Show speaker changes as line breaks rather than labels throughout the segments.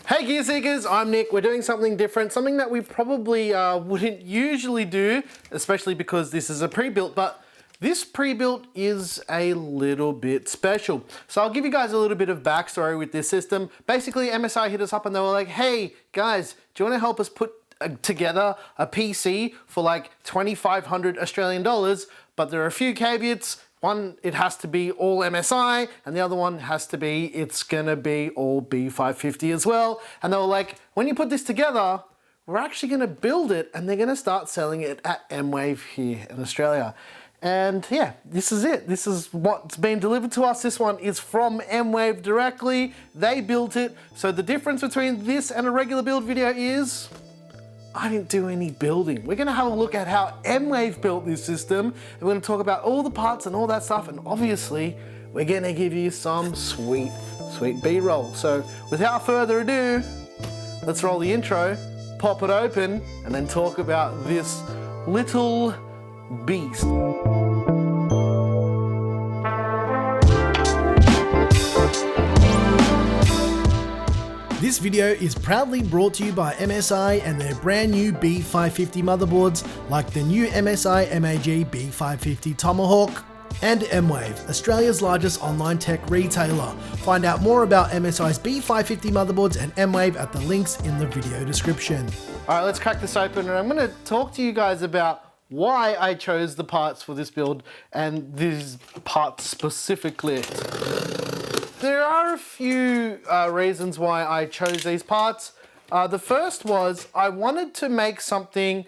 Hey Gear Seekers, I'm Nick. We're doing something different, something that we probably wouldn't usually do, especially because this is a pre-built, but this pre-built is a little bit special. So I'll give you guys a little bit of backstory with this system. Basically, MSI hit us up and they were like, hey guys, do you want to help us put together a PC for like 2,500 Australian dollars, but there are a few caveats. One, it has to be all MSI, and the other one has to be, it's gonna be all B550 as well. And they were like, when you put this together, we're actually gonna build it and they're gonna start selling it at Mwave here in Australia. And yeah, this is it. This is what's been delivered to us. This one is from Mwave directly. They built it. So the difference between this and a regular build video is, I didn't do any building. We're gonna have a look at how Mwave built this system, and we're gonna talk about all the parts and all that stuff, and obviously, we're gonna give you some sweet B-roll. So without further ado, let's roll the intro, pop it open, and then talk about this little beast.
This video is proudly brought to you by MSI and their brand new B550 motherboards like the new MSI MAG B550 Tomahawk and Mwave, Australia's largest online tech retailer. Find out more about MSI's B550 motherboards and Mwave at the links in the video description.
All right, let's crack this open and I'm gonna talk to you guys about why I chose the parts for this build and these parts specifically. There are a few reasons why I chose these parts. The first was I wanted to make something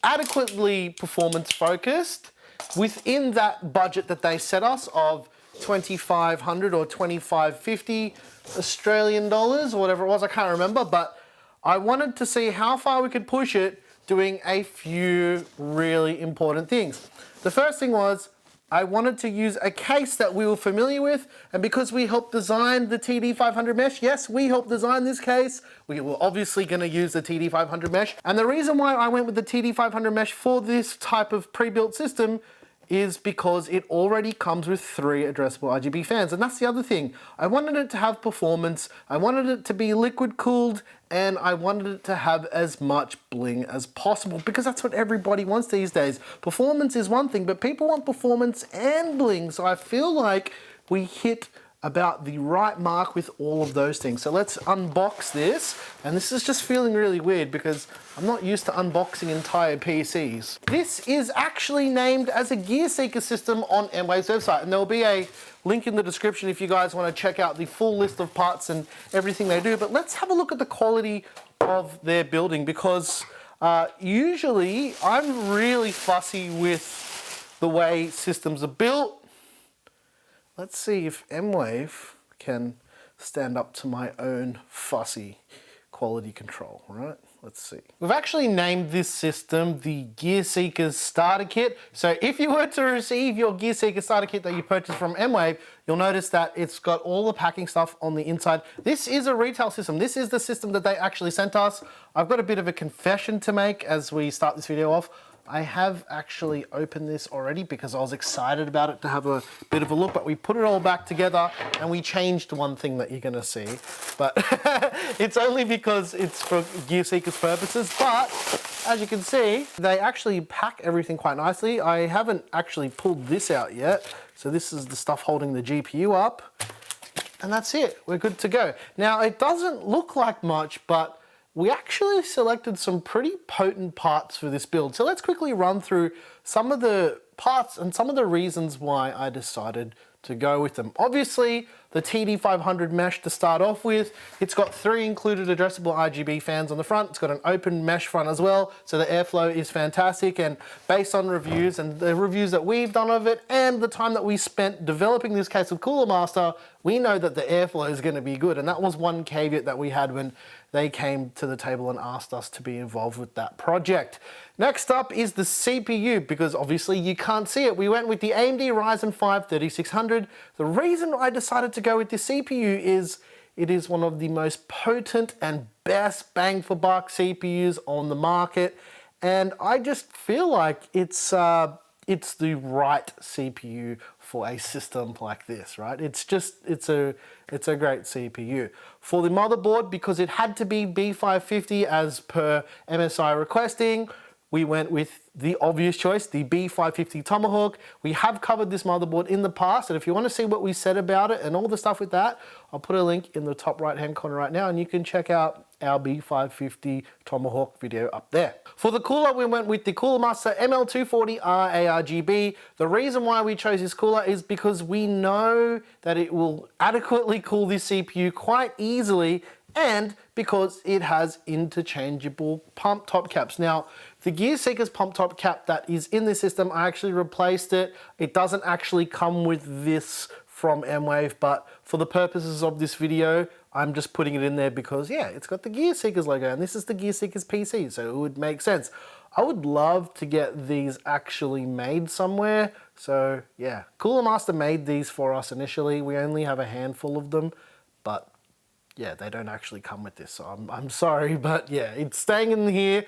adequately performance focused within that budget that they set us of 2,500 or 2,550 Australian dollars, or whatever it was, I can't remember, but I wanted to see how far we could push it doing a few really important things. The first thing was, I wanted to use a case that we were familiar with, and because we helped design the TD500 mesh, yes, we helped design this case, we were obviously gonna use the TD500 mesh. And the reason why I went with the TD500 mesh for this type of pre-built system is because it already comes with 3 addressable RGB fans. And that's the other thing. I wanted it to have performance, I wanted it to be liquid cooled, and I wanted it to have as much bling as possible because that's what everybody wants these days. Performance is one thing, but people want performance and bling. So I feel like we hit about the right mark with all of those things. So let's unbox this. And this is just feeling really weird because I'm not used to unboxing entire PCs. This is actually named as a Gear Seeker system on Mwave's website. And there'll be a link in the description if you guys want to check out the full list of parts and everything they do. But let's have a look at the quality of their building because usually I'm really fussy with the way systems are built. Let's see if Mwave can stand up to my own fussy quality control, right? Let's see. We've actually named this system the Gear Seekers Starter Kit. So if you were to receive your Gear Seeker Starter Kit that you purchased from Mwave, you'll notice that it's got all the packing stuff on the inside. This is a retail system. This is the system that they actually sent us. I've got a bit of a confession to make as we start this video off. I have actually opened this already because I was excited about it to have a bit of a look, but we put it all back together and we changed one thing that you're gonna see. But it's only because it's for Gear Seekers purposes, but as you can see, they actually pack everything quite nicely. I haven't actually pulled this out yet. So this is the stuff holding the GPU up and that's it, we're good to go. Now it doesn't look like much, but we actually selected some pretty potent parts for this build. So let's quickly run through some of the parts and some of the reasons why I decided to go with them. Obviously, the TD500 mesh to start off with. It's got 3 included addressable RGB fans on the front. It's got an open mesh front as well, so the airflow is fantastic. And based on reviews and the reviews that we've done of it and the time that we spent developing this case with Cooler Master, we know that the airflow is going to be good. And that was one caveat that we had when they came to the table and asked us to be involved with that project. Next up is the CPU, because obviously you can't see it. We went with the AMD Ryzen 5 3600. The reason I decided to go with this CPU is it is one of the most potent and best bang for buck CPUs on the market. And I just feel like it's the right CPU for a system like this, right? It's a great CPU. For the motherboard, because it had to be B550 as per MSI requesting, we went with the obvious choice, the B550 Tomahawk. We have covered this motherboard in the past, and if you want to see what we said about it and all the stuff with that, I'll put a link in the top right-hand corner right now, and you can check out our B550 Tomahawk video up there. For the cooler, we went with the Cooler Master ML240R ARGB. The reason why we chose this cooler is because we know that it will adequately cool this CPU quite easily, and because it has interchangeable pump top caps. Now, the Gear Seeker's pump top cap that is in this system, I actually replaced it. It doesn't actually come with this from Mwave, but for the purposes of this video, I'm just putting it in there because, yeah, it's got the Gear Seeker's logo, and this is the Gear Seeker's PC, so it would make sense. I would love to get these actually made somewhere. So yeah, Cooler Master made these for us initially. We only have a handful of them, but yeah, they don't actually come with this. So I'm sorry, but yeah, it's staying in here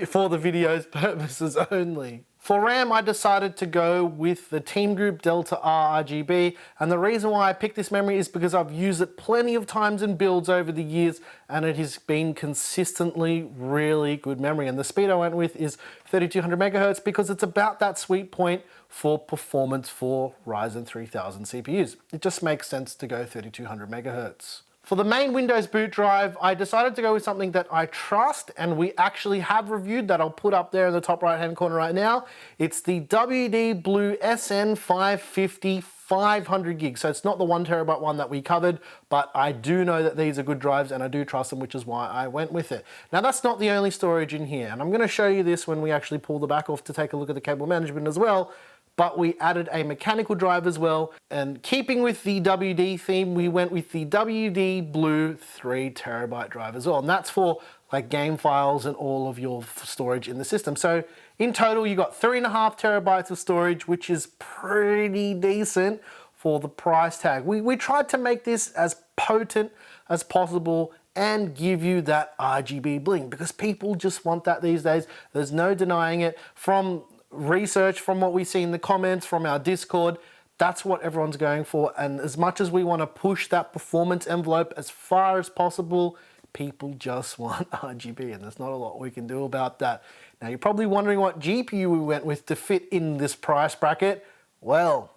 for the video's purposes only. For RAM, I decided to go with the Team Group Delta R RGB, and the reason why I picked this memory is because I've used it plenty of times in builds over the years, and it has been consistently really good memory. And the speed I went with is 3200 megahertz because it's about that sweet point for performance for Ryzen 3000 CPUs. It just makes sense to go 3200 megahertz. For the main Windows boot drive, I decided to go with something that I trust, and we actually have reviewed that I'll put up there in the top right hand corner right now. It's the WD Blue SN550 500 gigs. So it's not the 1 terabyte one that we covered, but I do know that these are good drives and I do trust them, which is why I went with it. Now that's not the only storage in here, and I'm gonna show you this when we actually pull the back off to take a look at the cable management as well. But we added a mechanical drive as well, and keeping with the WD theme, we went with the WD Blue 3 terabyte drive as well, and that's for like game files and all of your storage in the system. So in total, you got 3.5 terabytes of storage, which is pretty decent for the price tag. We tried to make this as potent as possible and give you that RGB bling, because people just want that these days. There's no denying it. From research, from what we see in the comments, from our Discord, that's what everyone's going for. And as much as we want to push that performance envelope as far as possible, people just want RGB, and there's not a lot we can do about that. Now you're probably wondering what GPU we went with to fit in this price bracket. Well,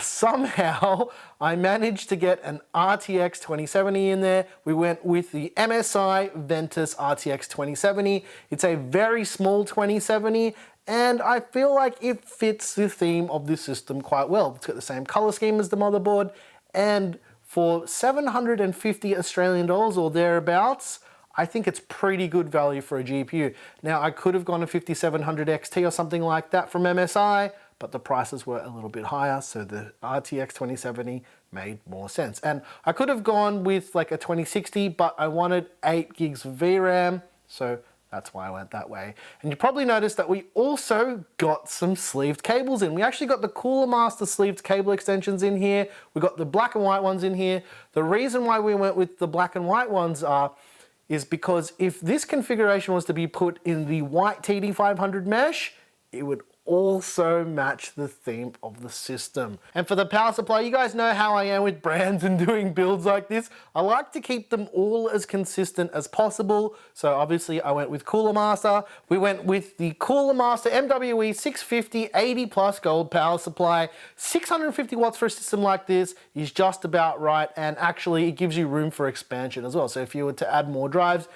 somehow I managed to get an RTX 2070 in there. We went with the MSI Ventus RTX 2070. It's a very small 2070, and I feel like it fits the theme of this system quite well. It's got the same color scheme as the motherboard, and for 750 Australian dollars or thereabouts, I think it's pretty good value for a GPU. Now I could have gone a 5700 XT or something like that from MSI, but the prices were a little bit higher, so the RTX 2070 made more sense. And I could have gone with like a 2060, but I wanted 8 gigs of VRAM, so that's why I went that way. And you probably noticed that we also got some sleeved cables in. We actually got the Cooler Master sleeved cable extensions in here. We got the black and white ones in here. The reason why we went with the black and white ones is because if this configuration was to be put in the white TD500 mesh, it would also match the theme of the system. And for the power supply, you guys know how I am with brands and doing builds like this. I like to keep them all as consistent as possible. So obviously I went with Cooler Master. We went with the Cooler Master MWE 650 80 plus gold power supply. 650 watts for a system like this is just about right, and actually it gives you room for expansion as well. So if you were to add more drives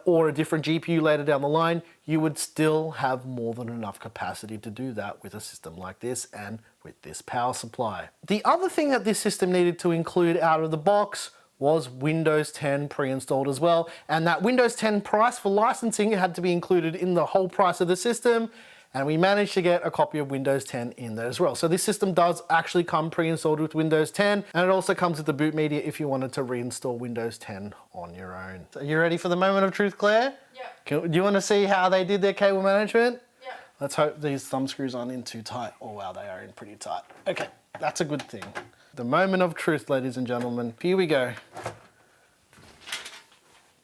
or a different GPU later down the line, you would still have more than enough capacity to do that with a system like this and with this power supply. The other thing that this system needed to include out of the box was Windows 10 pre-installed as well, and that Windows 10 price for licensing had to be included in the whole price of the system, and we managed to get a copy of Windows 10 in there as well. So this system does actually come pre-installed with Windows 10, and it also comes with the boot media if you wanted to reinstall Windows 10 on your own. So you ready for the moment of truth, Claire? Yeah. Do you want to see how they did their cable management? Yeah. Let's hope these thumb screws aren't in too tight. Oh wow, they are in pretty tight. Okay, that's a good thing. The moment of truth, ladies and gentlemen. Here we go.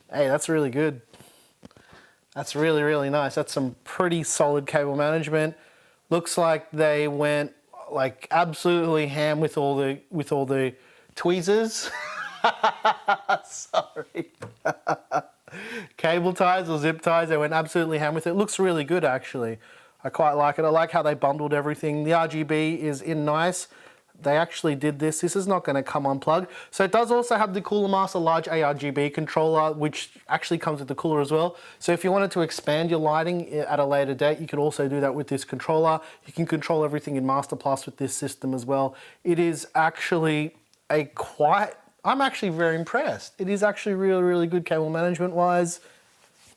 Hey, that's really good. That's really, really nice. That's some pretty solid cable management. Looks like they went like absolutely ham with all the tweezers. Sorry. Cable ties or zip ties, they went absolutely ham with it. It looks really good actually. I quite like it. I like how they bundled everything. The RGB is in nice. They actually did this. This is not going to come unplugged. So it does also have the Cooler Master large ARGB controller, which actually comes with the cooler as well. So if you wanted to expand your lighting at a later date, you could also do that with this controller. You can control everything in Master Plus with this system as well. It is actually I'm actually very impressed. It is actually really, really good cable management wise.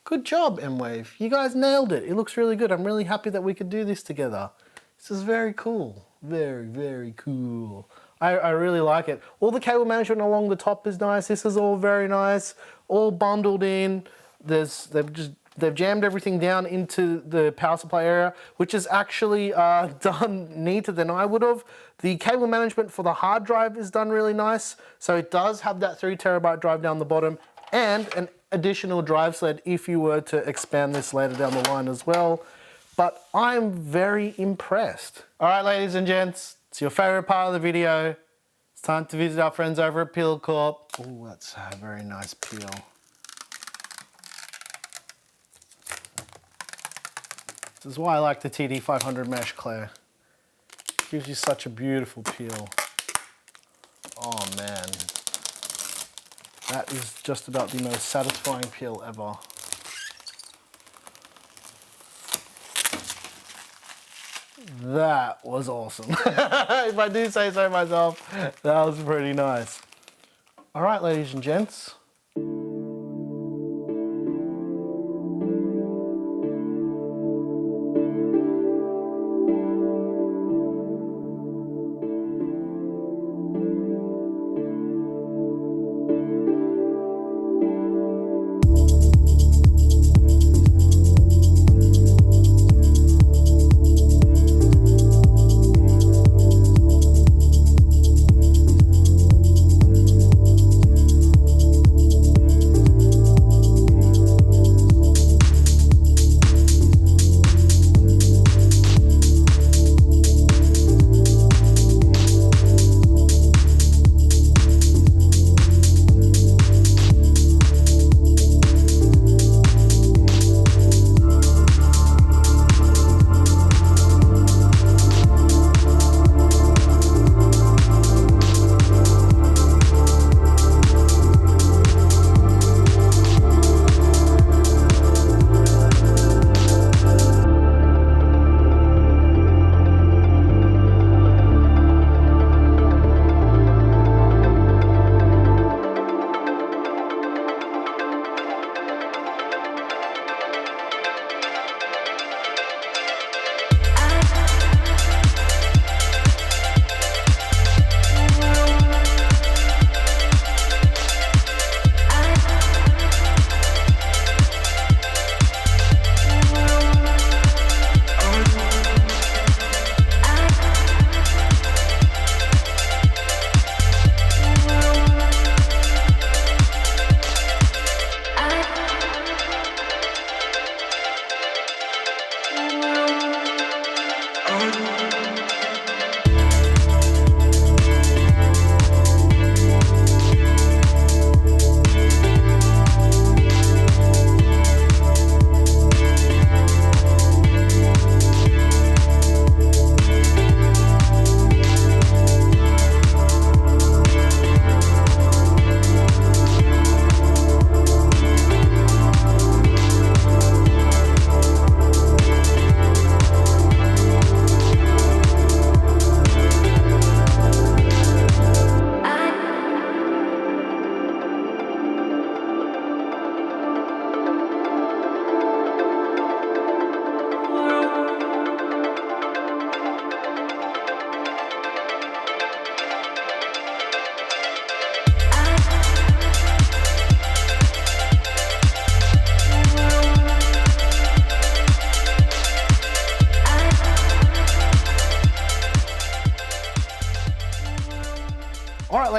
Good job, Mwave. You guys nailed it. It looks really good. I'm really happy that we could do this together. This is very cool. Very, very cool. I really like it. All the cable management along the top is nice. This is all very nice. All bundled in. They've jammed everything down into the power supply area, which is actually done neater than I would have. The cable management for the hard drive is done really nice. So it does have that 3 terabyte drive down the bottom and an additional drive sled if you were to expand this later down the line as well. But I'm very impressed. All right, ladies and gents, it's your favorite part of the video. It's time to visit our friends over at Corp. Oh, that's a very nice peel. This is why I like the TD500 mesh, Claire. It gives you such a beautiful peel. Oh man. That is just about the most satisfying peel ever. That was awesome. If I do say so myself, that was pretty nice. All right, ladies and gents.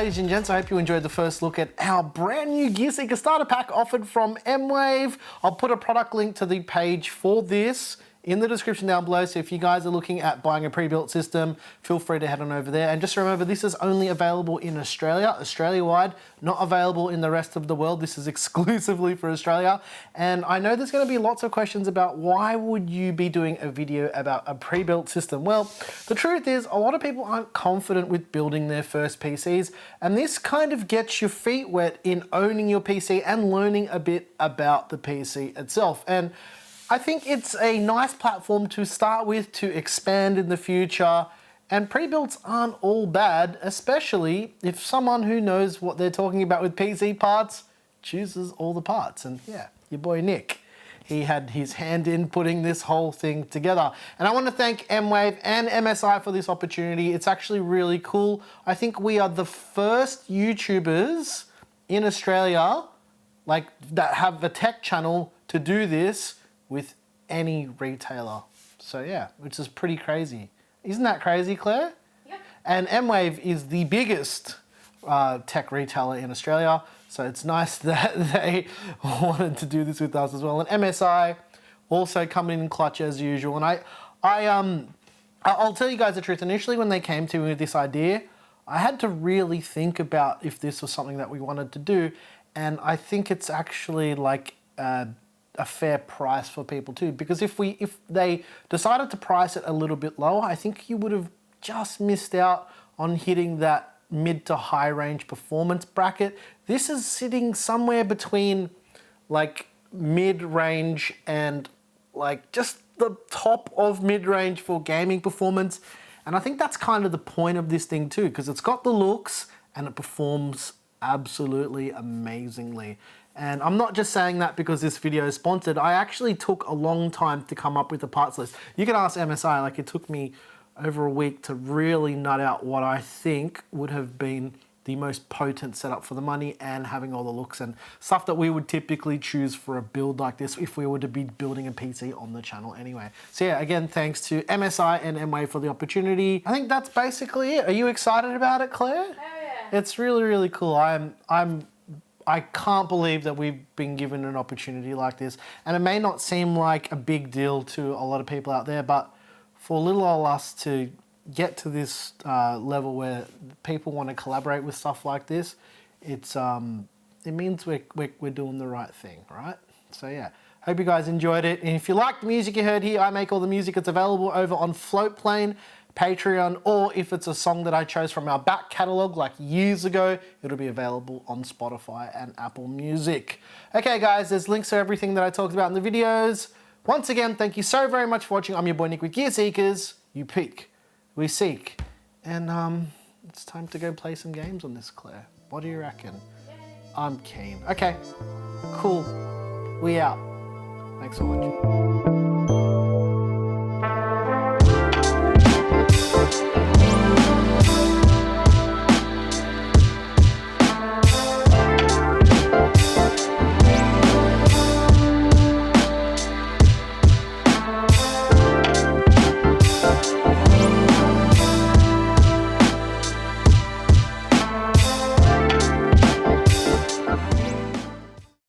ladies and gents, I hope you enjoyed the first look at our brand new Gear Seeker starter pack offered from Mwave. I'll put a product link to the page for this in the description down below. So if you guys are looking at buying a pre-built system, feel free to head on over there. And just remember, this is only available in Australia, Australia-wide, not available in the rest of the world. This is exclusively for Australia. And I know there's going to be lots of questions about why would you be doing a video about a pre-built system? Well, the truth is a lot of people aren't confident with building their first PCs, and this kind of gets your feet wet in owning your PC and learning a bit about the PC itself. And I think it's a nice platform to start with to expand in the future, and pre-builts aren't all bad, especially if someone who knows what they're talking about with PC parts chooses all the parts. And yeah, your boy Nick, he had his hand in putting this whole thing together. And I want to thank Mwave and MSI for this opportunity. It's actually really cool. I think we are the first YouTubers in Australia like that have a tech channel to do this with any retailer. So yeah, which is pretty crazy. Isn't that crazy, Claire? Yep. And Mwave is the biggest tech retailer in Australia. So it's nice that they wanted to do this with us as well. And MSI also coming in clutch as usual. And I'll tell you guys the truth. Initially, when they came to me with this idea, I had to really think about if this was something that we wanted to do. And I think it's actually like a fair price for people too, because if they decided to price it a little bit lower, I think you would have just missed out on hitting that mid to high range performance bracket. This is sitting somewhere between like mid range and like just the top of mid range for gaming performance. And I think that's kind of the point of this thing too, because it's got the looks and it performs absolutely amazingly. And I'm not just saying that because this video is sponsored. I actually took a long time to come up with the parts list. You can ask MSI, like it took me over a week to really nut out what I think would have been the most potent setup for the money and having all the looks and stuff that we would typically choose for a build like this if we were to be building a PC on the channel anyway. So yeah, again, thanks to MSI and Mwave for the opportunity. I think that's basically it. Are you excited about it, Claire?
Oh yeah.
It's really, really cool. I can't believe that we've been given an opportunity like this. And it may not seem like a big deal to a lot of people out there, but for little old us to get to this level where people want to collaborate with stuff like this, it means we're doing the right thing, right? So yeah, hope you guys enjoyed it. And if you like the music you heard here, I make all the music. It's available over on Floatplane, Patreon, or if it's a song that I chose from our back catalogue like years ago, it'll be available on Spotify and Apple Music. Okay guys, there's links to everything that I talked about in the videos. Once again, thank you so very much for watching. I'm your boy Nick with Gear Seekers. You peek, we seek. And it's time to go play some games on this, Claire. What do you reckon? I'm keen. Okay, cool. We out. Thanks for watching.